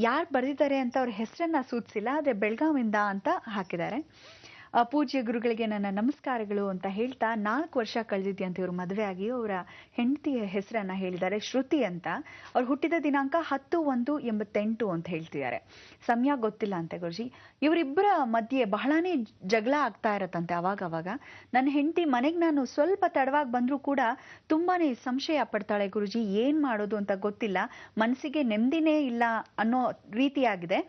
ಯಾರು ಬರೆದಿದ್ದಾರೆ ಅಂತ ಅವ್ರ ಹೆಸರನ್ನ ಸೂಚಿಸಿಲ್ಲ, ಆದರೆ ಬೆಳಗಾವಿಂದ ಅಂತ ಹಾಕಿದ್ದಾರೆ. ಪೂಜ್ಯ ಗುರುಗಳಿಗೆ ನನ್ನ ನಮಸ್ಕಾರಗಳು ಅಂತ ಹೇಳ್ತಾ 4 ವರ್ಷ ಕಳೆದಿದ್ಯಂತೆ ಇವರು ಮದುವೆ ಆಗಿ. ಅವರ ಹೆಂಡತಿಯ ಹೆಸರನ್ನ ಹೇಳಿದ್ದಾರೆ ಶ್ರುತಿ ಅಂತ. ಅವ್ರು ಹುಟ್ಟಿದ ದಿನಾಂಕ 10/1/88 ಅಂತ ಹೇಳ್ತಿದ್ದಾರೆ. ಸಮಯ ಗೊತ್ತಿಲ್ಲ ಅಂತೆ ಗುರುಜಿ. ಇವರಿಬ್ಬರ ಮಧ್ಯೆ ಬಹಳಾನೇ ಜಗಳ ಆಗ್ತಾ ಇರತ್ತಂತೆ ಅವಾಗ. ನನ್ನ ಹೆಂಡತಿ ಮನೆಗೆ ನಾನು ಸ್ವಲ್ಪ ತಡವಾಗಿ ಬಂದರೂ ಕೂಡ ತುಂಬಾನೇ ಸಂಶಯ ಪಡ್ತಾಳೆ ಗುರುಜಿ, ಏನ್ ಮಾಡೋದು ಅಂತ ಗೊತ್ತಿಲ್ಲ, ಮನಸ್ಸಿಗೆ ನೆಮ್ಮದಿನೇ ಇಲ್ಲ ಅನ್ನೋ ರೀತಿಯಾಗಿದೆ.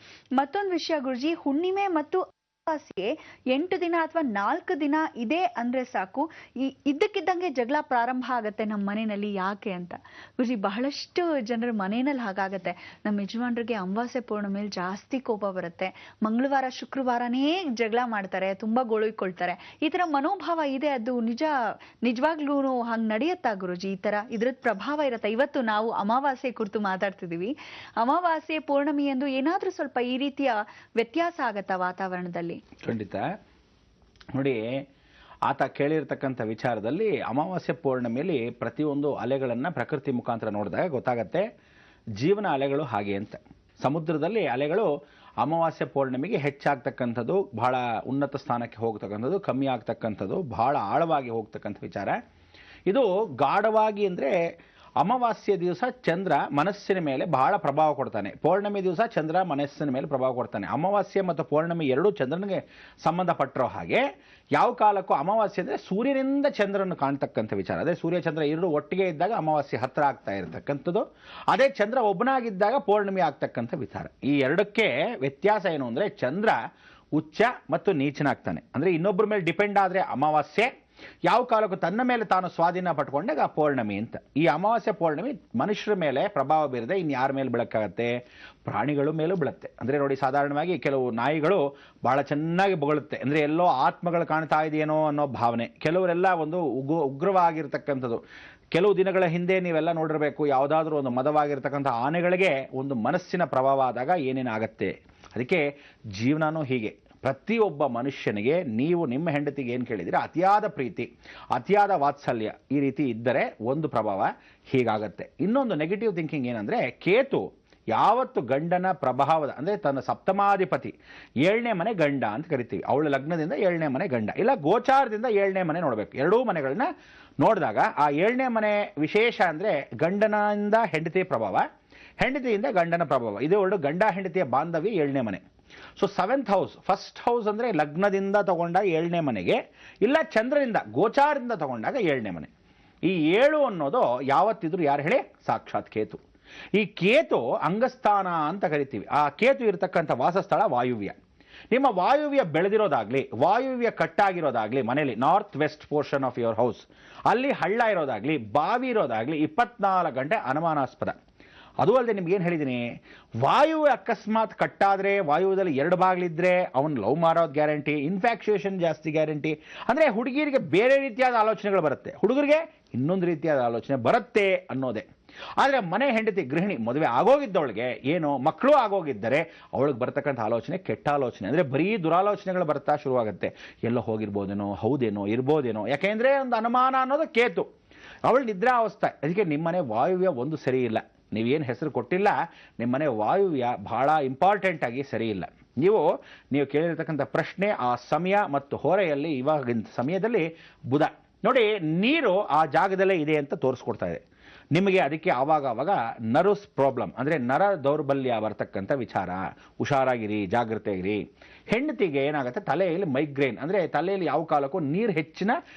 ಮತ್ತೊಂದು ವಿಷಯ ಗುರುಜಿ, ಹುಣ್ಣಿಮೆ ಮತ್ತು 8 ದಿನ ಅಥವಾ 4 ದಿನ ಇದೆ ಅಂದ್ರೆ ಸಾಕು, ಇದ್ದಕ್ಕಿದ್ದಂಗೆ ಜಗಳ ಪ್ರಾರಂಭ ಆಗತ್ತೆ ನಮ್ಮ ಮನೆಯಲ್ಲಿ. ಯಾಕೆ ಅಂತ ಗುರುಜಿ, ಬಹಳಷ್ಟು ಜನರ ಮನೆಯಲ್ಲಿ ಹಾಗಾಗತ್ತೆ. ನಮ್ಮ ಯಜಮಾನ್ರಿಗೆ ಅಮಾವಾಸ್ಯೆ ಪೂರ್ಣಿಮೆಯಲ್ಲಿ ಜಾಸ್ತಿ ಕೋಪ ಬರುತ್ತೆ, ಮಂಗಳವಾರ ಶುಕ್ರವಾರನೇ ಜಗಳ ಮಾಡ್ತಾರೆ, ತುಂಬಾ ಗೋಳುಕೊಳ್ತಾರೆ. ಈ ತರ ಮನೋಭಾವ ಇದೆ. ಅದು ನಿಜವಾಗ್ಲೂ ಹಂಗ್ ನಡೆಯತ್ತಾ ಗುರುಜಿ? ಈ ತರ ಇದ್ರದ್ ಪ್ರಭಾವ ಇರತ್ತಾ? ಇವತ್ತು ನಾವು ಅಮಾವಾಸ್ಯೆ ಕುರಿತು ಮಾತಾಡ್ತಿದೀವಿ. ಅಮಾವಾಸ್ಯೆ ಪೂರ್ಣಿಮೆ ಎಂದು ಏನಾದ್ರೂ ಸ್ವಲ್ಪ ಈ ರೀತಿಯ ವ್ಯತ್ಯಾಸ ಆಗತ್ತಾ ವಾತಾವರಣದಲ್ಲಿ? ಖಂಡಿತ. ನೋಡಿ, ಆತ ಕೇಳಿರ್ತಕ್ಕಂಥ ವಿಚಾರದಲ್ಲಿ ಅಮಾವಾಸ್ಯೆ ಪೌರ್ಣಮಿಯಲ್ಲಿ ಪ್ರತಿಯೊಂದು ಅಲೆಗಳನ್ನ ಪ್ರಕೃತಿ ಮುಖಾಂತರ ನೋಡಿದಾಗ ಗೊತ್ತಾಗತ್ತೆ ಜೀವನ ಅಲೆಗಳು ಹಾಗೆ ಅಂತ. ಸಮುದ್ರದಲ್ಲಿ ಅಲೆಗಳು ಅಮಾವಾಸ್ಯೆ ಪೌರ್ಣಮಿಗೆ ಹೆಚ್ಚಾಗ್ತಕ್ಕಂಥದ್ದು, ಬಹಳ ಉನ್ನತ ಸ್ಥಾನಕ್ಕೆ ಹೋಗ್ತಕ್ಕಂಥದ್ದು, ಕಮ್ಮಿ ಆಗ್ತಕ್ಕಂಥದ್ದು, ಬಹಳ ಆಳವಾಗಿ ಹೋಗ್ತಕ್ಕಂಥ ವಿಚಾರ. ಇದು ಗಾಢವಾಗಿ ಅಂದರೆ ಅಮಾವಾಸ್ಯೆ ದಿವಸ ಚಂದ್ರ ಮನಸ್ಸಿನ ಮೇಲೆ ಬಹಳ ಪ್ರಭಾವ ಕೊಡ್ತಾನೆ, ಪೌರ್ಣಮಿ ದಿವಸ ಚಂದ್ರ ಮನಸ್ಸಿನ ಮೇಲೆ ಪ್ರಭಾವ ಕೊಡ್ತಾನೆ. ಅಮಾವಾಸ್ಯೆ ಮತ್ತು ಪೌರ್ಣಮಿ ಎರಡೂ ಚಂದ್ರನಿಗೆ ಸಂಬಂಧಪಟ್ಟಿರೋ ಹಾಗೆ ಯಾವ ಕಾಲಕ್ಕೂ ಅಮಾವಾಸ್ಯೆ ಅಂದರೆ ಸೂರ್ಯನಿಂದ ಚಂದ್ರನ ಕಾಣ್ತಕ್ಕಂಥ ವಿಚಾರ. ಅದೇ ಸೂರ್ಯ ಚಂದ್ರ ಎರಡು ಒಟ್ಟಿಗೆ ಇದ್ದಾಗ ಅಮಾವಾಸ್ಯೆ ಹತ್ತಿರ ಆಗ್ತಾ ಇರತಕ್ಕಂಥದ್ದು, ಅದೇ ಚಂದ್ರ ಒಬ್ಬನಾಗಿದ್ದಾಗ ಪೌರ್ಣಮಿ ಆಗ್ತಕ್ಕಂಥ ವಿಚಾರ. ಈ ಎರಡಕ್ಕೆ ವ್ಯತ್ಯಾಸ ಏನು ಅಂದರೆ, ಚಂದ್ರ ಉಚ್ಚ ಮತ್ತು ನೀಚನಾಗ್ತಾನೆ, ಅಂದರೆ ಇನ್ನೊಬ್ಬರ ಮೇಲೆ ಡಿಪೆಂಡ್ ಆದರೆ ಅಮಾವಾಸ್ಯೆ, ಯಾವ ಕಾಲಕ್ಕೂ ತನ್ನ ಮೇಲೆ ತಾನು ಸ್ವಾಧೀನ ಪಟ್ಕೊಂಡಾಗ ಪೌರ್ಣಮಿ ಅಂತ. ಈ ಅಮಾವಾಸ್ಯೆ ಪೌರ್ಣಮಿ ಮನುಷ್ಯರ ಮೇಲೆ ಪ್ರಭಾವ ಬೀರದೆ ಇನ್ಯಾರ ಮೇಲೆ ಬೀಳಕ್ಕಾಗತ್ತೆ? ಪ್ರಾಣಿಗಳ ಮೇಲೂ ಬೀಳುತ್ತೆ. ಅಂದರೆ ನೋಡಿ, ಸಾಧಾರಣವಾಗಿ ಕೆಲವು ನಾಯಿಗಳು ಬಹಳ ಚೆನ್ನಾಗಿ ಬೊಗಳುತ್ತೆ, ಅಂದರೆ ಎಲ್ಲೋ ಆತ್ಮಗಳು ಕಾಣ್ತಾ ಇದೆಯೇನೋ ಅನ್ನೋ ಭಾವನೆ. ಕೆಲವರೆಲ್ಲ ಒಂದು ಉಗ್ರವಾಗಿರ್ತಕ್ಕಂಥದ್ದು. ಕೆಲವು ದಿನಗಳ ಹಿಂದೆ ನೀವೆಲ್ಲ ನೋಡಿರಬೇಕು, ಯಾವುದಾದ್ರೂ ಒಂದು ಮದವಾಗಿರ್ತಕ್ಕಂಥ ಆನೆಗಳಿಗೆ ಒಂದು ಮನಸ್ಸಿನ ಪ್ರಭಾವ ಆದಾಗ ಏನೇನಾಗತ್ತೆ. ಅದಕ್ಕೆ ಜೀವನನೂ ಹೀಗೆ. ಪ್ರತಿಯೊಬ್ಬ ಮನುಷ್ಯನಿಗೆ ನೀವು ನಿಮ್ಮ ಹೆಂಡತಿಗೆ ಏನು ಕೇಳಿದರೆ ಅತಿಯಾದ ಪ್ರೀತಿ, ಅತಿಯಾದ ವಾತ್ಸಲ್ಯ ಈ ರೀತಿ ಇದ್ದರೆ ಒಂದು ಪ್ರಭಾವ ಹೀಗಾಗತ್ತೆ. ಇನ್ನೊಂದು ನೆಗೆಟಿವ್ ಥಿಂಕಿಂಗ್ ಏನಂದರೆ, ಕೇತು ಯಾವತ್ತು ಗಂಡನ ಪ್ರಭಾವದ, ಅಂದರೆ ತನ್ನ ಸಪ್ತಮಾಧಿಪತಿ 7ನೇ ಮನೆ ಗಂಡ ಅಂತ ಕರಿತೀವಿ, ಅವಳ ಲಗ್ನದಿಂದ 7ನೇ ಮನೆ ಗಂಡ, ಇಲ್ಲ ಗೋಚಾರದಿಂದ 7ನೇ ಮನೆ ನೋಡಬೇಕು. ಎರಡೂ ಮನೆಗಳನ್ನ ನೋಡಿದಾಗ ಆ 7ನೇ ಮನೆ ವಿಶೇಷ ಅಂದರೆ ಗಂಡನಿಂದ ಹೆಂಡತಿ ಪ್ರಭಾವ, ಹೆಂಡತಿಯಿಂದ ಗಂಡನ ಪ್ರಭಾವ. ಇದು ಎರಡು ಗಂಡ ಹೆಂಡತಿಯ ಬಾಂಧವ್ಯ 7ನೇ ಮನೆ. So 7th house, first house ಅಂದರೆ ಲಗ್ನದಿಂದ ತಗೊಂಡ 7ನೇ ಮನೆಗೆ, ಇಲ್ಲ ಚಂದ್ರನಿಂದ ಗೋಚಾರದಿಂದ ತಗೊಂಡಾಗ 7ನೇ ಮನೆ. ಈ 7 ಅನ್ನೋದು ಯಾವತ್ತಿದ್ರು ಯಾರು ಹೇಳಿ? ಸಾಕ್ಷಾತ್ ಕೇತು. ಈ ಕೇತು ಅಂಗಸ್ಥಾನ ಅಂತ ಕರಿತೀವಿ. ಆ ಕೇತು ಇರತಕ್ಕಂಥ ವಾಸಸ್ಥಳ ವಾಯುವ್ಯ. ನಿಮ್ಮ ವಾಯುವ್ಯ ಬೆಳೆದಿರೋದಾಗ್ಲಿ, ವಾಯುವ್ಯ ಕಟ್ಟಾಗಿರೋದಾಗ್ಲಿ, ಮನೇಲಿ north west portion of your house ಅಲ್ಲಿ ಹಳ್ಳ ಇರೋದಾಗ್ಲಿ, ಬಾವಿ ಇರೋದಾಗ್ಲಿ 24 ಗಂಟೆ ಅನುಮಾನಾಸ್ಪದ. ಅದು ಅಲ್ಲದೆ ನಿಮ್ಗೇನು ಹೇಳಿದ್ದೀನಿ, ವಾಯುವ್ಯ ಅಕಸ್ಮಾತ್ ಕಟ್ಟಾದರೆ, ವಾಯುವ್ಯದಲ್ಲಿ 2 ಬಾಗಿಲಿದ್ರೆ ಅವನು ಲವ್ ಮಾಡೋದು ಗ್ಯಾರಂಟಿ, ಇನ್ಫ್ಯಾಕ್ಚುಯೇಷನ್ ಜಾಸ್ತಿ ಗ್ಯಾರಂಟಿ. ಅಂದರೆ ಹುಡುಗಿಯರಿಗೆ ಬೇರೆ ರೀತಿಯಾದ ಆಲೋಚನೆಗಳು ಬರುತ್ತೆ, ಹುಡುಗರಿಗೆ ಇನ್ನೊಂದು ರೀತಿಯಾದ ಆಲೋಚನೆ ಬರುತ್ತೆ ಅನ್ನೋದೇ. ಆದರೆ ಮನೆ ಹೆಂಡತಿ ಗೃಹಿಣಿ ಮದುವೆ ಆಗೋಗಿದ್ದವಳಿಗೆ ಏನು ಮಕ್ಕಳು ಆಗೋಗಿದ್ದರೆ ಅವಳಿಗೆ ಬರ್ತಕ್ಕಂಥ ಆಲೋಚನೆ ಕೆಟ್ಟ ಆಲೋಚನೆ, ಅಂದರೆ ಬರೀ ದುರಾಲೋಚನೆಗಳು ಬರ್ತಾ ಶುರುವಾಗುತ್ತೆ. ಎಲ್ಲೋ ಹೋಗಿರ್ಬೋದೇನೋ, ಹೌದೇನೋ, ಇರ್ಬೋದೇನೋ. ಯಾಕೆಂದರೆ ಒಂದು ಅನುಮಾನ ಅನ್ನೋದು ಕೇತು, ಅವಳು ನಿದ್ರಾವಸ್ಥೆ. ಅದಕ್ಕೆ ನಿಮ್ಮನೆ ವಾಯುವ್ಯ ಒಂದು ಸರಿ ಇಲ್ಲ. ನೀವೇನು ಹೆಸರು ಕೊಟ್ಟಿಲ್ಲ, ನಿಮ್ಮನೆ ವಾಯುವ್ಯ ಬಹಳ ಇಂಪಾರ್ಟೆಂಟ್ ಆಗಿ ಸರಿ ಇಲ್ಲ. ನೀವು ಕೇಳಿರ್ತಕ್ಕಂಥ ಪ್ರಶ್ನೆ ಆ ಸಮಯ ಮತ್ತು ಹೊರೆಯಲ್ಲಿ, ಇವಾಗಿನ ಸಮಯದಲ್ಲಿ ಬುಧ ನೋಡಿ, ನೀರು ಆ ಜಾಗದಲ್ಲೇ ಇದೆ ಅಂತ ತೋರಿಸ್ಕೊಡ್ತಾ ಇದೆ ನಿಮಗೆ. ಅದಕ್ಕೆ ಆವಾಗ ನರ್ವ್ಸ್ ಪ್ರಾಬ್ಲಮ್, ಅಂದರೆ ನರ ದೌರ್ಬಲ್ಯ ಬರ್ತಕ್ಕಂಥ ವಿಚಾರ. ಹುಷಾರಾಗಿರಿ, ಜಾಗ್ರತೆ ಆಗಿರಿ. ಹೆಂಡತಿಗೆ ಏನಾಗುತ್ತೆ, ತಲೆಯಲ್ಲಿ ಮೈಗ್ರೇನ್, ಅಂದರೆ ತಲೆಯಲ್ಲಿ ಯಾವ ಕಾಲಕ್ಕೂ ನೀರು ಹೆಚ್ಚಿನ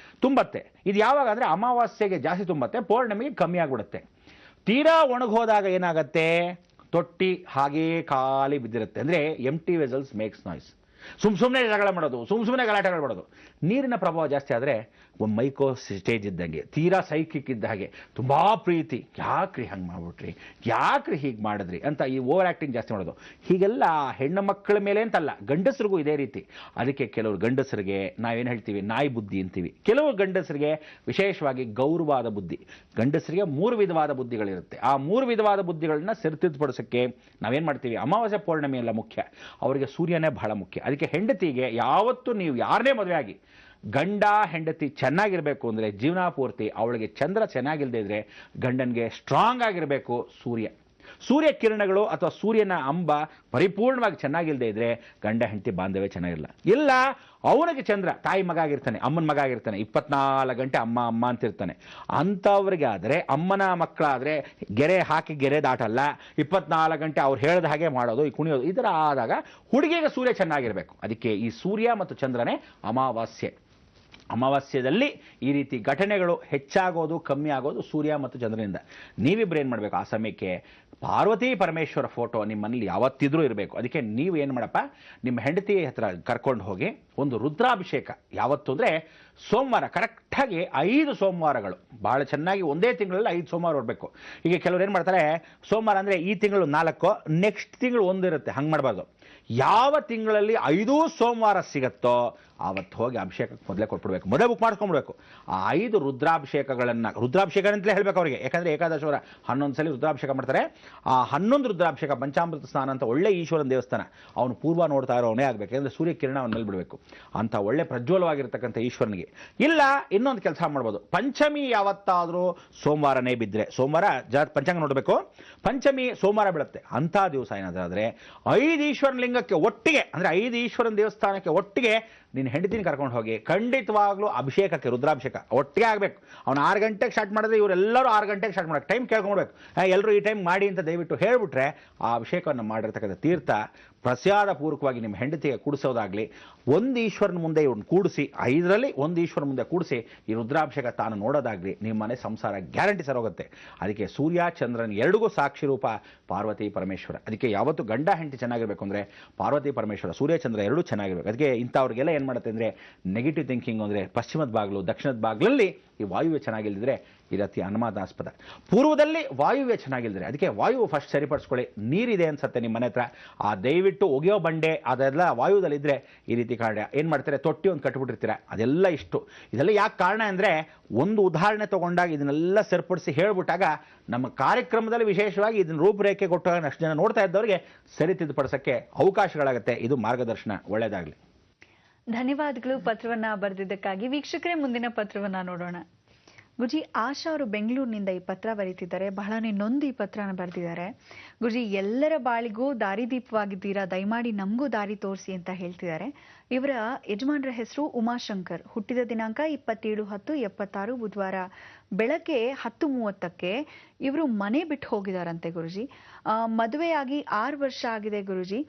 ತುಂಬತ್ತೆ. ಇದು ಯಾವಾಗ ಅಂದರೆ ಅಮಾವಾಸ್ಯೆಗೆ ಜಾಸ್ತಿ ತುಂಬತ್ತೆ, ಪೌರ್ಣಮಿಗೆ ಕಮ್ಮಿ ಆಗಿಬಿಡುತ್ತೆ. ತೀರಾ ಒಣಗೋದಾಗ ಏನಾಗತ್ತೆ, ತೊಟ್ಟಿ ಹಾಗೇ ಖಾಲಿ ಬಿದ್ದಿರುತ್ತೆ. ಅಂದರೆ ಎಂಟಿ ವೆಸಲ್ಸ್ ಮೇಕ್ಸ್ ನಾಯ್ಸ್. ಸುಮ್ಮನೆ ಜಗಳ ಮಾಡೋದು, ಸುಮ್ಮನೆ ಗಲಾಟೆಗಳು ಮಾಡೋದು. ನೀರಿನ ಪ್ರಭಾವ ಜಾಸ್ತಿ ಆದರೆ ಒಂದು ಮೈಕೋ ಸ್ಟೇಜ್ ಇದ್ದಂಗೆ, ತೀರಾ ಸೈಕಿಕ್ ಇದ್ದ ಹಾಗೆ, ತುಂಬ ಪ್ರೀತಿ, ಯಾಕ್ರಿ ಹಂಗೆ ಮಾಡ್ಬಿಟ್ರಿ, ಯಾಕ್ರಿ ಹೀಗೆ ಮಾಡಿದ್ರಿ ಅಂತ ಈ ಓವರ್ ಆ್ಯಕ್ಟಿಂಗ್ ಜಾಸ್ತಿ ಮಾಡೋದು. ಹೀಗೆಲ್ಲ ಹೆಣ್ಣು ಮಕ್ಕಳ ಮೇಲೆ ಅಂತಲ್ಲ, ಗಂಡಸರಿಗೂ ಇದೇ ರೀತಿ. ಅದಕ್ಕೆ ಕೆಲವರು ಗಂಡಸರಿಗೆ ನಾವೇನು ಹೇಳ್ತೀವಿ, ನಾಯಿ ಬುದ್ಧಿ ಅಂತೀವಿ. ಕೆಲವು ಗಂಡಸರಿಗೆ ವಿಶೇಷವಾಗಿ ಗೌರವಾದ ಬುದ್ಧಿ. ಗಂಡಸರಿಗೆ 3 ವಿಧವಾದ ಬುದ್ಧಿಗಳಿರುತ್ತೆ. ಆ 3 ವಿಧವಾದ ಬುದ್ಧಿಗಳನ್ನ ಸರಿಪಡಿಸೋಕ್ಕೆ ನಾವೇನು ಮಾಡ್ತೀವಿ, ಅಮಾವಾಸ್ಯೆ ಪೌರ್ಣಮಿ ಎಲ್ಲ ಮುಖ್ಯ, ಅವರಿಗೆ ಸೂರ್ಯನೇ ಬಹಳ ಮುಖ್ಯ. ಅದಕ್ಕೆ ಹೆಂಡತಿಗೆ ಯಾವತ್ತೂ ನೀವು ಯಾರನ್ನೇ ಮದುವೆ ಆಗಿ ಗಂಡ ಹೆಂಡತಿ ಚೆನ್ನಾಗಿರಬೇಕು ಅಂದರೆ ಜೀವನ ಪೂರ್ತಿ ಅವಳಿಗೆ ಚಂದ್ರ ಚೆನ್ನಾಗಿಲ್ಲದೆ ಇದ್ರೆ ಗಂಡನಿಗೆ ಸ್ಟ್ರಾಂಗ್ ಆಗಿರಬೇಕು ಸೂರ್ಯ. ಸೂರ್ಯ ಕಿರಣಗಳು ಅಥವಾ ಸೂರ್ಯನ ಅಂಬ ಪರಿಪೂರ್ಣವಾಗಿ ಚೆನ್ನಾಗಿಲ್ಲದೆ ಇದ್ರೆ ಗಂಡ ಹೆಂಡತಿ ಬಾಂಧವ್ಯ ಚೆನ್ನಾಗಿಲ್ಲ. ಇಲ್ಲ ಅವನಿಗೆ ಚಂದ್ರ ತಾಯಿ ಮಗ ಆಗಿರ್ತಾನೆ, ಅಮ್ಮನ ಮಗ ಆಗಿರ್ತಾನೆ, 24 ಗಂಟೆ ಅಮ್ಮ ಅಮ್ಮ ಅಂತಿರ್ತಾನೆ. ಅಂಥವ್ರಿಗೆ ಆದರೆ, ಅಮ್ಮನ ಮಕ್ಕಳಾದರೆ ಗೆರೆ ಹಾಕಿ ಗೆರೆ ದಾಟಲ್ಲ, 24 ಗಂಟೆ ಅವ್ರು ಹೇಳ್ದ ಹಾಗೆ ಮಾಡೋದು, ಈ ಕುಣಿಯೋದು, ಈ ಥರ ಆದಾಗ ಹುಡುಗಿಗೆ ಸೂರ್ಯ ಚೆನ್ನಾಗಿರಬೇಕು. ಅದಕ್ಕೆ ಈ ಸೂರ್ಯ ಮತ್ತು ಚಂದ್ರನೇ ಅಮಾವಾಸ್ಯೆ. ಅಮಾವಾಸ್ಯದಲ್ಲಿ ಈ ರೀತಿ ಘಟನೆಗಳು ಹೆಚ್ಚಾಗೋದು ಕಮ್ಮಿ ಆಗೋದು ಸೂರ್ಯ ಮತ್ತು ಚಂದ್ರನಿಂದ. ನೀವಿಬ್ಬರು ಏನು ಮಾಡಬೇಕು, ಆ ಸಮಯಕ್ಕೆ ಪಾರ್ವತಿ ಪರಮೇಶ್ವರ ಫೋಟೋ ನಿಮ್ಮ ಮನೇಲಿ ಯಾವತ್ತಿದ್ರೂ ಇರಬೇಕು. ಅದಕ್ಕೆ ನೀವು ಏನು ಮಾಡಪ್ಪ, ನಿಮ್ಮ ಹೆಂಡತಿ ಹತ್ರ ಕರ್ಕೊಂಡು ಹೋಗಿ ಒಂದು ರುದ್ರಾಭಿಷೇಕ. ಯಾವತ್ತು ಅಂದರೆ ಸೋಮವಾರ, ಕರೆಕ್ಟಾಗಿ 5 ಸೋಮವಾರಗಳು ಭಾಳ ಚೆನ್ನಾಗಿ ಒಂದೇ ತಿಂಗಳಲ್ಲಿ 5 ಸೋಮವಾರ ಬರಬೇಕು. ಈಗ ಕೆಲವ್ರು ಏನು ಮಾಡ್ತಾರೆ, ಸೋಮವಾರ ಅಂದರೆ ಈ ತಿಂಗಳು 4, ನೆಕ್ಸ್ಟ್ ತಿಂಗಳು 1 ಇರುತ್ತೆ. ಹಂಗೆ ಮಾಡಬಾರ್ದು. ಯಾವ ತಿಂಗಳಲ್ಲಿ 5 ಸೋಮವಾರ ಸಿಗುತ್ತೋ ಆವತ್ತು ಹೋಗಿ ಅಭಿಷೇಕಕ್ಕೆ ಮೊದಲೇ ಕೊಟ್ಬಿಡ್ಬೇಕು, ಮೊದಲೇ ಬುಕ್ ಮಾಡ್ಕೊಂಡ್ಬಿಡ್ಬೇಕು. ಆ 5 ರುದ್ರಾಭಿಷೇಕಗಳನ್ನು, ರುದ್ರಾಭಿಷೇಕ ಅಂತಲೇ ಹೇಳಬೇಕು ಅವರಿಗೆ, ಯಾಕಂದರೆ ಏಕಾದಶವರ 11 ಸಲ ರುದ್ರಾಭಿಷೇಕ ಮಾಡ್ತಾರೆ. ಆ 11 ರುದ್ರಾಭಿಷೇಕ, ಪಂಚಾಮೃತ ಸ್ನಾನ ಅಂತ ಒಳ್ಳೆ ಈಶ್ವರನ ದೇವಸ್ಥಾನ, ಅವನು ಪೂರ್ವ ನೋಡ್ತಾ ಇರೋವನೇ ಆಗಬೇಕು. ಯಾಕಂದರೆ ಸೂರ್ಯ ಕಿರಣ ಅವನ ಮೇಲೆ ಬಿಡಬೇಕು ಅಂತ ಒಳ್ಳೆ ಪ್ರಜ್ವಲವಾಗಿರ್ತಕ್ಕಂಥ ಈಶ್ವರನಿಗೆ. ಇಲ್ಲ ಇನ್ನೊಂದು ಕೆಲಸ ಮಾಡ್ಬೋದು, ಪಂಚಮಿ ಯಾವತ್ತಾದರೂ ಸೋಮವಾರನೇ ಬಿದ್ದರೆ, ಸೋಮವಾರ ಪಂಚಾಂಗ ನೋಡಬೇಕು, ಪಂಚಮಿ ಸೋಮವಾರ ಬೀಳುತ್ತೆ, ಅಂಥ ದಿವಸ ಏನಾದರೆ 5 ಈಶ್ವರನ ಲಿಂಗಕ್ಕೆ ಒಟ್ಟಿಗೆ, ಅಂದರೆ 5 ಈಶ್ವರನ ದೇವಸ್ಥಾನಕ್ಕೆ ಒಟ್ಟಿಗೆ ನಿನ್ನ ಹೆಂಡತಿನ ಕರ್ಕೊಂಡು ಹೋಗಿ ಖಂಡಿತವಾಗ್ಲೂ ಅಭಿಷೇಕಕ್ಕೆ, ರುದ್ರಾಭಿಷೇಕ ಒಟ್ಟಿಗೆ ಆಗಬೇಕು. ಅವನು 6 ಗಂಟೆಗೆ ಸ್ಟಾರ್ಟ್ ಮಾಡಿದ್ರೆ ಇವರೆಲ್ಲರೂ 6 ಗಂಟೆಗೆ ಸ್ಟಾರ್ಟ್ ಮಾಡೋಕ್ಕೆ ಟೈಮ್ ಕೇಳ್ಕೊಳ್ಬೇಕು. ಎಲ್ಲರೂ ಈ ಟೈಮ್ ಮಾಡಿ ಅಂತ ದಯವಿಟ್ಟು ಹೇಳಿಬಿಟ್ರೆ ಆ ಅಭಿಷೇಕವನ್ನು ಮಾಡಿರ್ತಕ್ಕಂಥ ತೀರ್ಥ ಪ್ರಸಾದ ಪೂರ್ವಕವಾಗಿ ನಿಮ್ಮ ಹೆಂಡತಿಗೆ ಕೂಡಿಸೋದಾಗಲಿ, ಒಂದು ಈಶ್ವರನ ಮುಂದೆ ಇವ್ರನ್ನ ಕೂಡಿಸಿ, 5ರಲ್ಲಿ ಒಂದು ಈಶ್ವರನ ಮುಂದೆ ಕೂಡಿಸಿ ಈ ರುದ್ರಾಭಿಷೇಕ ತಾನು ನೋಡೋದಾಗಲಿ, ನಿಮ್ಮ ಮನೆ ಸಂಸಾರ ಗ್ಯಾರಂಟಿ ಸರೋಗುತ್ತೆ. ಅದಕ್ಕೆ ಸೂರ್ಯ ಚಂದ್ರನ ಎರಡಿಗೂ ಸಾಕ್ಷಿ ರೂಪ ಪಾರ್ವತಿ ಪರಮೇಶ್ವರ. ಅದಕ್ಕೆ ಯಾವತ್ತು ಗಂಡ ಹೆಂಡತಿ ಚೆನ್ನಾಗಿರಬೇಕು ಅಂದರೆ ಪಾರ್ವತಿ ಪರಮೇಶ್ವರ, ಸೂರ್ಯ ಚಂದ್ರ ಎರಡೂ ಚೆನ್ನಾಗಿರಬೇಕು. ಅದಕ್ಕೆ ಇಂಥವ್ರಿಗೆಲ್ಲ ಏನು ಮಾಡುತ್ತೆ ಅಂದರೆ ನೆಗೆಟಿವ್ ಥಿಂಕಿಂಗ್ ಅಂದರೆ ಪಶ್ಚಿಮದ ಬಾಗಿಲು, ದಕ್ಷಿಣದ ಬಾಗಿಲಲ್ಲಿ ಈ ವಾಯುವ್ಯ ಚೆನ್ನಾಗಿಲ್ಲದಿದ್ರೆ ಇದಕ್ಕೆ ಅನುಮಾನಾಸ್ಪದ. ಪೂರ್ವದಲ್ಲಿ ವಾಯುವ್ಯ ಚೆನ್ನಾಗಿಲ್ಲದ್ರೆ ಅದಕ್ಕೆ ವಾಯು ಫಸ್ಟ್ ಸರಿಪಡಿಸ್ಕೊಳ್ಳಿ. ನೀರಿದೆ ಅನ್ಸುತ್ತೆ ನಿಮ್ಮ ಮನೆ ಹತ್ರ, ಆ ದಯವಿಟ್ಟು ಒಗೆಯೋ ಬಂಡೆ ಅದೆಲ್ಲ ವಾಯುದಲ್ಲಿದ್ದರೆ ಈ ರೀತಿ ಕಾರಣ ಏನು ಮಾಡ್ತಾರೆ, ತೊಟ್ಟಿ ಒಂದು ಕಟ್ಬಿಟ್ಟಿರ್ತೀರ, ಅದೆಲ್ಲ ಇಷ್ಟು. ಇದೆಲ್ಲ ಯಾಕೆ ಕಾರಣ ಅಂದರೆ, ಒಂದು ಉದಾಹರಣೆ ತೊಗೊಂಡಾಗ ಇದನ್ನೆಲ್ಲ ಸರಿಪಡಿಸಿ ಹೇಳ್ಬಿಟ್ಟಾಗ ನಮ್ಮ ಕಾರ್ಯಕ್ರಮದಲ್ಲಿ ವಿಶೇಷವಾಗಿ ಇದನ್ನ ರೂಪರೇಖೆ ಕೊಟ್ಟಾಗ ಅಷ್ಟು ಜನ ನೋಡ್ತಾ ಇದ್ದವರಿಗೆ ಸರಿ ತಿದ್ದುಪಡಿಸೋಕ್ಕೆ ಅವಕಾಶಗಳಾಗುತ್ತೆ. ಇದು ಮಾರ್ಗದರ್ಶನ. ಒಳ್ಳೆಯದಾಗಲಿ. ಧನ್ಯವಾದಗಳು ಪತ್ರವನ್ನ ಬರೆದಿದ್ದಕ್ಕಾಗಿ. ವೀಕ್ಷಕರೇ, ಮುಂದಿನ ಪತ್ರವನ್ನ ನೋಡೋಣ. ಗುರುಜಿ, ಆಶಾ ಅವರು ಬೆಂಗಳೂರಿನಿಂದ ಈ ಪತ್ರ ಬರೀತಿದ್ದಾರೆ. ಬಹಳನೇ ನೊಂದು ಈ ಪತ್ರನ ಬರೆದಿದ್ದಾರೆ. ಗುರುಜಿ, ಎಲ್ಲರ ಬಾಳಿಗೂ ದಾರಿದೀಪವಾಗಿದ್ದೀರಾ, ದಯಮಾಡಿ ನಮಗೂ ದಾರಿ ತೋರಿಸಿ ಅಂತ ಹೇಳ್ತಿದ್ದಾರೆ. ಇವರ ಯಜಮಾನರ ಹೆಸರು ಉಮಾಶಂಕರ್. ಹುಟ್ಟಿದ ದಿನಾಂಕ 27/10/76, ಬುಧವಾರ ಬೆಳಗ್ಗೆ 10:30ಕ್ಕೆ ಇವರು ಮನೆ ಬಿಟ್ಟು ಹೋಗಿದಾರಂತೆ ಗುರುಜಿ. ಮದುವೆಯಾಗಿ 6 ವರ್ಷ ಆಗಿದೆ ಗುರುಜಿ.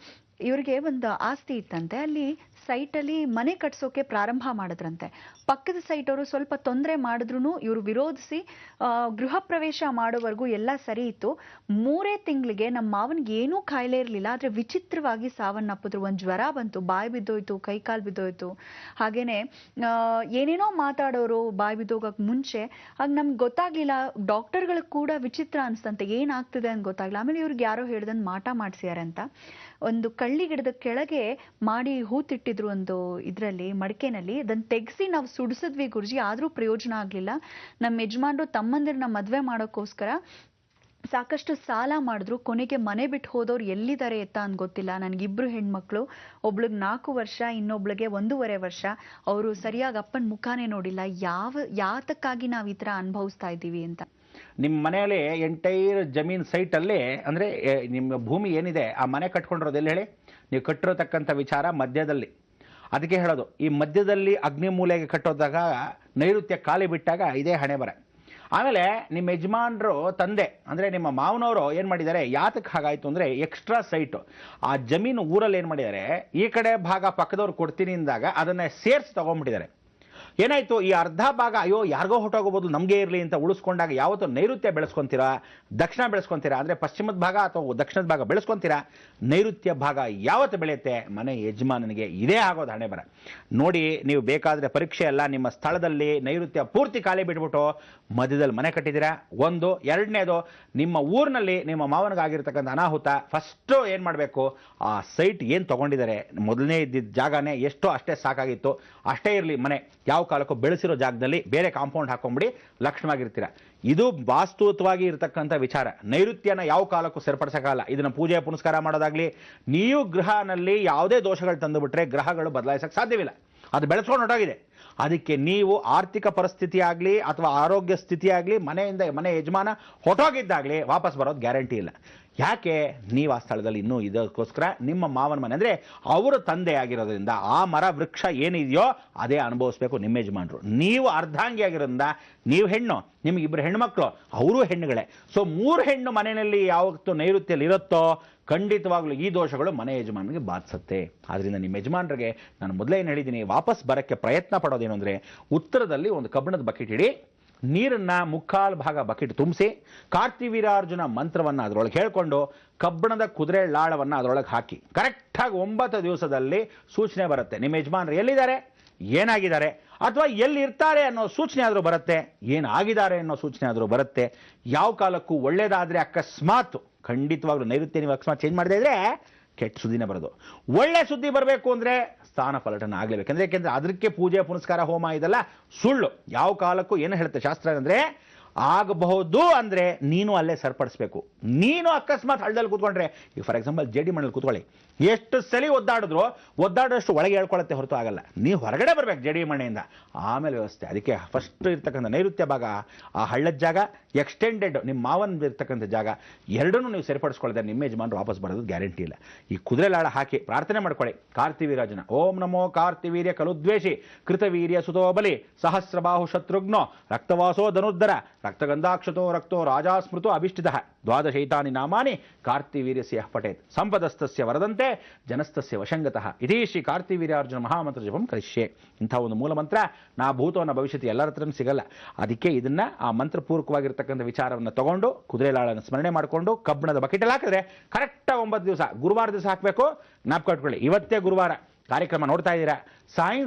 ಇವರಿಗೆ ಒಂದು ಆಸ್ತಿ ಇತ್ತಂತೆ, ಅಲ್ಲಿ ಸೈಟಲ್ಲಿ ಮನೆ ಕಟ್ಸೋಕೆ ಪ್ರಾರಂಭ ಮಾಡಿದ್ರಂತೆ. ಪಕ್ಕದ ಸೈಟ್ ಅವರು ಸ್ವಲ್ಪ ತೊಂದರೆ ಮಾಡಿದ್ರು ಇವರು ವಿರೋಧಿಸಿ ಗೃಹ ಪ್ರವೇಶ ಮಾಡೋವರೆಗೂ ಎಲ್ಲ ಸರಿ ಇತ್ತು. 3 ತಿಂಗಳಿಗೆ ನಮ್ಮ ಮಾವನಿಗೆ ಏನೂ ಕಾಯಿಲೆ ಇರಲಿಲ್ಲ, ಆದರೆ ವಿಚಿತ್ರವಾಗಿ ಸಾವನ್ನಪ್ಪಿದ್ರು. ಒಂದು ಜ್ವರ ಬಂತು, ಬಾಯಿ ಬಿದ್ದೋಯ್ತು, ಕೈ ಕಾಲು ಬಿದ್ದೋಯ್ತು. ಹಾಗೇನೆ ಏನೇನೋ ಮಾತಾಡೋರು ಬಾಯಿ ಬಿದ್ದೋಗಕ್ಕೆ ಮುಂಚೆ. ಆಗ ನಮ್ಗೆ ಗೊತ್ತಾಗ್ಲಿಲ್ಲ, ಡಾಕ್ಟರ್ಗಳಿಗೆ ಕೂಡ ವಿಚಿತ್ರ ಅನ್ಸ್ತಂತೆ, ಏನಾಗ್ತಿದೆ ಅಂತ ಗೊತ್ತಾಗ್ಲಿಲ್ಲ. ಆಮೇಲೆ ಇವ್ರಿಗೆ ಯಾರೋ ಹೇಳ್ದಂಗೆ ಮಾಟ ಮಾಡಿಸ್ಯಾರೆ ಅಂತ ಒಂದು ಕಳ್ಳಿ ಗಿಡದ ಕೆಳಗೆ ಮಾಡಿ ಹೂತಿಟ್ಟಿದ್ರು ಒಂದು ಇದರಲ್ಲಿ ಮಡಿಕೆನಲ್ಲಿ. ಅದನ್ನು ತೆಗೆಸಿ ನಾವು ಸುಡಿಸಿದ್ವಿ ಗುರುಜಿ, ಆದರೂ ಪ್ರಯೋಜನ ಆಗಲಿಲ್ಲ. ನಮ್ಮ ಯಜಮಾನ್ರು ತಮ್ಮಂದಿರನ್ನ ಮದುವೆ ಮಾಡೋಕ್ಕೋಸ್ಕರ ಸಾಕಷ್ಟು ಸಾಲ ಮಾಡಿದ್ರು. ಕೊನೆಗೆ ಮನೆ ಬಿಟ್ಟು ಹೋದವ್ರು ಎಲ್ಲಿದ್ದಾರೆ ಎತ್ತ ಅಂತ ಗೊತ್ತಿಲ್ಲ. ನನಗಿಬ್ರು ಹೆಣ್ಮಕ್ಳು, ಒಬ್ಳಿಗೆ 4 ವರ್ಷ, ಇನ್ನೊಬ್ಳಿಗೆ 1.5 ವರ್ಷ. ಅವರು ಸರಿಯಾಗಿ ಅಪ್ಪನ ಮುಖಾನೇ ನೋಡಿಲ್ಲ. ಯಾತಕ್ಕಾಗಿ ನಾವು ಈ ಥರ ಅನುಭವಿಸ್ತಾ ಇದ್ದೀವಿ ಅಂತ. ನಿಮ್ಮ ಮನೆಯಲ್ಲಿ ಎಂಟೈರ್ ಜಮೀನ್ ಸೈಟಲ್ಲಿ, ಅಂದರೆ ನಿಮ್ಮ ಭೂಮಿ ಏನಿದೆ ಆ ಮನೆ ಕಟ್ಕೊಂಡಿರೋದು ಎಲ್ಲಿ ಹೇಳಿ, ನೀವು ಕಟ್ಟಿರತಕ್ಕಂಥ ವಿಚಾರ ಮಧ್ಯದಲ್ಲಿ. ಅದಕ್ಕೆ ಹೇಳೋದು, ಈ ಮಧ್ಯದಲ್ಲಿ ಅಗ್ನಿ ಮೂಲೆಗೆ ಕಟ್ಟೋದಾಗ ನೈಋತ್ಯ ಖಾಲಿ ಬಿಟ್ಟಾಗ ಇದೇ ಹಣೆ ಬರ. ಆಮೇಲೆ ನಿಮ್ಮ ಯಜಮಾನರು ತಂದೆ ಅಂದರೆ ನಿಮ್ಮ ಮಾವನವರು ಏನು ಮಾಡಿದ್ದಾರೆ, ಯಾತಕ್ಕೆ ಹಾಗಾಯಿತು ಅಂದರೆ ಎಕ್ಸ್ಟ್ರಾ ಸೈಟು ಆ ಜಮೀನು ಊರಲ್ಲಿ ಏನು ಮಾಡಿದ್ದಾರೆ, ಈ ಕಡೆ ಭಾಗ ಪಕ್ಕದವ್ರು ಕೊಡ್ತೀನಿ ಅಂದಾಗ ಅದನ್ನು ಸೇರಿಸಿ ತೊಗೊಂಡ್ಬಿಟ್ಟಿದ್ದಾರೆ. ಏನಾಯಿತು, ಈ ಅರ್ಧ ಭಾಗ ಅಯ್ಯೋ ಯಾರಿಗೋ ಹೊಟ್ಟೋಗೋಬೋದು ನಮಗೆ ಇರಲಿ ಅಂತ ಉಳಿಸ್ಕೊಂಡಾಗ ಯಾವತ್ತೂ ನೈಋತ್ಯ ಬೆಳೆಸ್ಕೊತೀರಾ, ದಕ್ಷಿಣ ಬೆಳೆಸ್ಕೊತೀರಾ, ಅಂದರೆ ಪಶ್ಚಿಮದ ಭಾಗ ಅಥವಾ ದಕ್ಷಿಣದ ಭಾಗ ಬೆಳೆಸ್ಕೊತೀರಾ, ನೈಋತ್ಯ ಭಾಗ ಯಾವತ್ತು ಬೆಳೆಯುತ್ತೆ, ಮನೆ ಯಜಮಾನನಿಗೆ ಇದೇ ಆಗೋದು ಹಣೆ ಬರ. ನೋಡಿ, ನೀವು ಬೇಕಾದರೆ ಪರೀಕ್ಷೆ ಅಲ್ಲ, ನಿಮ್ಮ ಸ್ಥಳದಲ್ಲಿ ನೈಋತ್ಯ ಪೂರ್ತಿ ಖಾಲಿ ಬಿಟ್ಬಿಟ್ಟು ಮಧ್ಯದಲ್ಲಿ ಮನೆ ಕಟ್ಟಿದ್ದೀರಾ. ಒಂದು. ಎರಡನೇದು, ನಿಮ್ಮ ಊರಿನಲ್ಲಿ ನಿಮ್ಮ ಮಾವನಿಗಾಗಿರ್ತಕ್ಕಂಥ ಅನಾಹುತ, ಫಸ್ಟು ಏನು ಮಾಡಬೇಕು, ಆ ಸೈಟ್ ಏನು ತೊಗೊಂಡಿದ್ದಾರೆ ಮೊದಲನೇ ಇದ್ದಿದ್ದ ಜಾಗನೇ ಎಷ್ಟೋ ಅಷ್ಟೇ ಸಾಕಾಗಿತ್ತು, ಅಷ್ಟೇ ಇರಲಿ ಮನೆ. ಯಾವ ಕಾಲಕ್ಕೂ ಬೆಳೆಸಿರೋ ಜಾಗದಲ್ಲಿ ಬೇರೆ ಕಾಂಪೌಂಡ್ ಹಾಕೊಂಡ್ಬಿಡಿ, ಲಕ್ಷಣವಾಗಿರ್ತೀರ. ಇದು ವಾಸ್ತುತ್ವವಾಗಿ ಇರತಕ್ಕಂಥ ವಿಚಾರ. ನೈಋತ್ಯನ ಯಾವ ಕಾಲಕ್ಕೂ ಸರಿಪಡಿಸೋಕ್ಕಾಗಲ್ಲ. ಇದನ್ನು ಪೂಜೆ ಪುನಸ್ಕಾರ ಮಾಡೋದಾಗ್ಲಿ, ನೀವು ಗೃಹನಲ್ಲಿ ಯಾವುದೇ ದೋಷಗಳು ತಂದುಬಿಟ್ರೆ ಗ್ರಹಗಳು ಬದಲಾಯಿಸಕ್ಕೆ ಸಾಧ್ಯವಿಲ್ಲ. ಅದು ಬೆಳೆಸ್ಕೊಂಡು ಹೊರಟೋಗಿದೆ. ಅದಕ್ಕೆ ನೀವು ಆರ್ಥಿಕ ಪರಿಸ್ಥಿತಿ ಆಗಲಿ ಅಥವಾ ಆರೋಗ್ಯ ಸ್ಥಿತಿ ಆಗಲಿ ಮನೆ ಯಜಮಾನ ಹೊರಟೋಗಿದ್ದಾಗಲಿ ವಾಪಸ್ ಬರೋದು ಗ್ಯಾರಂಟಿ ಇಲ್ಲ. ಯಾಕೆ? ನೀವು ಆ ಸ್ಥಳದಲ್ಲಿ ಇನ್ನೂ ಇದಕ್ಕೋಸ್ಕರ ನಿಮ್ಮ ಮಾವನ ಮನೆ ಅಂದರೆ ಅವರು ತಂದೆ ಆಗಿರೋದ್ರಿಂದ ಆ ಮರ ವೃಕ್ಷ ಏನಿದೆಯೋ ಅದೇ ಅನುಭವಿಸ್ಬೇಕು ನಿಮ್ಮ ಯಜಮಾನರು. ನೀವು ಅರ್ಧಾಂಗಿ ಆಗಿರೋದ್ರಿಂದ ನೀವು ಹೆಣ್ಣು, ನಿಮ್ಗೆ ಇಬ್ಬರು ಹೆಣ್ಣುಮಕ್ಕಳು, ಅವರು ಹೆಣ್ಣುಗಳೇ. ಸೊ 3 ಹೆಣ್ಣು ಮನೆಯಲ್ಲಿ ಯಾವತ್ತು ನೈಋತ್ಯಲ್ಲಿ ಇರುತ್ತೋ ಖಂಡಿತವಾಗ್ಲೂ ಈ ದೋಷಗಳು ಮನೆ ಯಜಮಾನರಿಗೆ ಬಾಧಿಸುತ್ತೆ. ಆದ್ರಿಂದ ನಿಮ್ಮ ಯಜಮಾನರಿಗೆ ನಾನು ಮೊದಲೇ ಏನು ಹೇಳಿದ್ದೀನಿ, ವಾಪಸ್ ಬರೋಕ್ಕೆ ಪ್ರಯತ್ನ ಪಡೋದೇನು ಅಂದರೆ ಉತ್ತರದಲ್ಲಿ ಒಂದು ಕಬ್ಬಿಣದ ಬಕೆಟ್ ಇಡಿ, ನೀರನ್ನ 3/4 ಭಾಗ ಬಕೆಟ್ ತುಂಬಿಸಿ, ಕಾರ್ತಿವೀರ್ಯಾರ್ಜುನ ಮಂತ್ರವನ್ನು ಅದರೊಳಗೆ ಹೇಳ್ಕೊಂಡು ಕಬ್ಬಿಣದ ಕುದುರೆ ಲಾಳವನ್ನು ಅದರೊಳಗೆ ಹಾಕಿ ಕರೆಕ್ಟಾಗಿ 9 ದಿವಸದಲ್ಲಿ ಸೂಚನೆ ಬರುತ್ತೆ. ನಿಮ್ಮ ಯಜಮಾನರು ಎಲ್ಲಿದ್ದಾರೆ, ಏನಾಗಿದ್ದಾರೆ, ಅಥವಾ ಎಲ್ಲಿರ್ತಾರೆ ಅನ್ನೋ ಸೂಚನೆ ಆದರೂ ಬರುತ್ತೆ, ಏನಾಗಿದ್ದಾರೆ ಅನ್ನೋ ಸೂಚನೆ ಆದರೂ ಬರುತ್ತೆ. ಯಾವ ಕಾಲಕ್ಕೂ ಒಳ್ಳೇದಾದರೆ ಅಕಸ್ಮಾತ್ ಖಂಡಿತವಾಗ್ಲೂ ನೈಋತ್ಯ ನೀವು ಅಕಸ್ಮಾತ್ ಚೇಂಜ್ ಮಾಡದೇ ಇದ್ರೆ ಕೆಟ್ಟ ಸುದ್ದಿನೇ ಬರೋದು. ಒಳ್ಳೆ ಸುದ್ದಿ ಬರಬೇಕು ಅಂದರೆ ಸ್ಥಾನ ಪಲಟನ ಆಗಲೇಬೇಕು. ಯಾಕೆಂದ್ರೆ ಅದಕ್ಕೆ ಪೂಜೆ ಪುನಸ್ಕಾರ ಹೋಮ ಇದೆಲ್ಲ ಸುಳ್ಳು. ಯಾವ ಕಾಲಕ್ಕೂ ಏನು ಹೇಳುತ್ತೆ ಶಾಸ್ತ್ರ ಅಂದರೆ ಆಗಬಹುದು ಅಂದರೆ ನೀನು ಅಲ್ಲೇ ಸರಿಪಡಿಸ್ಬೇಕು. ನೀನು ಅಕಸ್ಮಾತ್ ಹಳ್ಳದಲ್ಲಿ ಕೂತ್ಕೊಂಡ್ರೆ, ಈಗ ಫಾರ್ ಎಕ್ಸಾಂಪಲ್ ಜೇಡಿ ಮಣ್ಣಲ್ಲಿ ಕೂತ್ಕೊಳ್ಳಿ, ಎಷ್ಟು ಸಲ ಒದ್ದಾಡೋಷ್ಟು ಒಳಗೆ ಹೇಳ್ಕೊಳ್ಳುತ್ತೆ ಹೊರತು ಆಗಲ್ಲ. ನೀವು ಹೊರಗಡೆ ಬರ್ಬೇಕು ಜೇಡಿ ಮಣ್ಣೆಯಿಂದ, ಆಮೇಲೆ ವ್ಯವಸ್ಥೆ. ಅದಕ್ಕೆ ಫಸ್ಟ್ ಇರ್ತಕ್ಕಂಥ ನೈಋತ್ಯ ಭಾಗ, ಆ ಹಳ್ಳದ ಜಾಗ, ಎಕ್ಸ್ಟೆಂಡೆಡ್ ನಿಮ್ಮ ಮಾವನ್ ಇರ್ತಕ್ಕಂಥ ಜಾಗ, ಎರಡನ್ನೂ ನೀವು ಸರಿಪಡಿಸ್ಕೊಳ್ಳದೆ ನಿಮ್ಮ ಯಜಮಾನರು ವಾಪಸ್ ಬರೋದು ಗ್ಯಾರಂಟಿ ಇಲ್ಲ. ಈ ಕುದುರೆ ಲಾಳ ಹಾಕಿ ಪ್ರಾರ್ಥನೆ ಮಾಡ್ಕೊಳ್ಳಿ ಕಾರ್ತಿವೀರ್ಯಾರ್ಜುನ. ಓಂ ನಮೋ ಕಾರ್ತಿವೀರ್ಯ ಕಲುದ್ವೇಷಿ ಕೃತವೀರ್ಯ ಸುತೋಬಲಿ ಸಹಸ್ರಬಾಹು ಶತ್ರುಘ್ನೋ ರಕ್ತವಾಸೋ ಧನುರ್ಧರ ರಕ್ತಗಂಧಾಕ್ಷತೋ ರಕ್ತೋ ರಾಜಾಸ್ಮೃತೋ ಅಭಿಷ್ಟಿತ 12 ನಾಮಾನಿ ಕಾರ್ತಿವೀರ್ಯಸ್ಯ ಪಠೇತ್ ಸಂಪದಸ್ತಸ್ಯ ವರದಂತೆ ಜನಸ್ತಸ್ಯ ವಶಂಗತಃ ಇತಿ ಶ್ರೀ ಕಾರ್ತಿವೀರ್ಯಾರ್ಜುನ ಮಹಾಮಂತ್ರ ಜಪಂ ಕರಿಷ್ಯೆ. ಇಂಥ ಒಂದು ಮೂಲ ಮಂತ್ರ ನಾ ಭೂತವನ್ನ ಭವಿಷ್ಯತಿ ಎಲ್ಲರ ಹತ್ರನೂ ಸಿಗಲ್ಲ. ಅದಕ್ಕೆ ಇದನ್ನ ಆ ಮಂತ್ರಪೂರ್ವಕವಾಗಿರ್ತಕ್ಕಂಥ ವಿಚಾರವನ್ನು ತಗೊಂಡು ಕುದುರೆ ಲಾಳನ್ನು ಸ್ಮರಣೆ ಮಾಡಿಕೊಂಡು ಕಬ್ಬಿಣದ ಬಕೆಟಲ್ಲಿ ಹಾಕಿದ್ರೆ ಕರೆಕ್ಟಾಗಿ 9 ದಿವಸ, ಗುರುವಾರ ದಿವಸ ಹಾಕಬೇಕು. ಜ್ಞಾಪಕ ಇಟ್ಕೊಳ್ಳಿ, ಇವತ್ತೇ ಗುರುವಾರ ಕಾರ್ಯಕ್ರಮ ನೋಡ್ತಾ ಇದ್ದೀರಾ,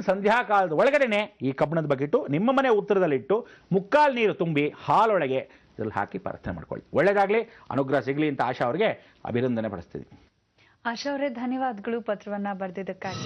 ಸಂಧ್ಯಾಕಾಲದ ಒಳಗಡೆನೆ ಈ ಕಬ್ಬಿಣದ ಬಕೆಟು ನಿಮ್ಮ ಮನೆ ಉತ್ತರದಲ್ಲಿಟ್ಟು 3/4 ನೀರು ತುಂಬಿ ಹಾಲೊಳಗೆ ಇದ್ರಲ್ಲಿ ಹಾಕಿ ಪ್ರಾರ್ಥನೆ ಮಾಡ್ಕೊಳ್ಳಿ. ಒಳ್ಳೇದಾಗ್ಲಿ, ಅನುಗ್ರಹ ಸಿಗಲಿ ಅಂತ ಆಶಾ ಅವರಿಗೆ ಅಭಿನಂದನೆ ಪಡಿಸ್ತೀನಿ. ಆಶಾ ಅವರೇ ಧನ್ಯವಾದಗಳು ಪತ್ರವನ್ನ ಬರೆದಿದ್ದಕ್ಕಾಗಿ.